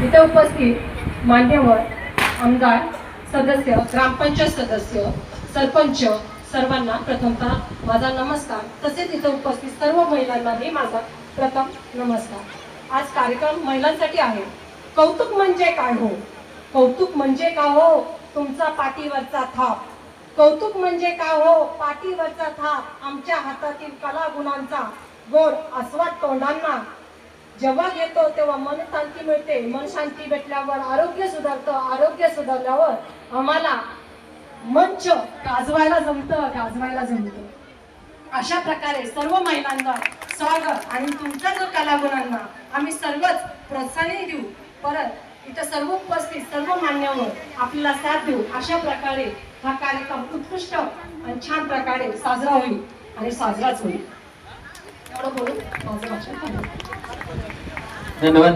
इथे उपस्थित मान्यवर आमदार सदस्य, ग्रामपंचायत सदस्य, सरपंच सर्वांना प्रथमतः माझा नमस्कार. तसेच इथे उपस्थित सर्व महिलांनाही माझा प्रथम नमस्कार. आज कार्यक्रम महिलांसाठी आहे. कौतुक म्हणजे काय हो? कौतुक म्हणजे का हो? तुमचा पाठीवरचा थाप. कौतुक म्हणजे का हो? पाठीवरचा थाप. आमच्या हातातील कला गुणांचा गोड आस्वाद तोंडांना जेव्हा घेतो तेव्हा मन शांती मिळते. मन शांती भेटल्यावर आरोग्य सुधारतं. आरोग्य सुधारल्यावर आम्हाला मंच गाजवायला जमतं. अशा प्रकारे सर्व महिलांना स्वागत आणि तुमच्या जो कलागुणांना आम्ही सर्वच प्रोत्साहन देऊ. परत इथं सर्व उपस्थित सर्व मान्यवर आपल्याला साथ देऊ. अशा प्रकारे हा कार्यक्रम उत्कृष्ट आणि छान प्रकारे साजरा होईल आणि साजराच होईल. एवढं बोलून माझं भाषण. धन्यवाद.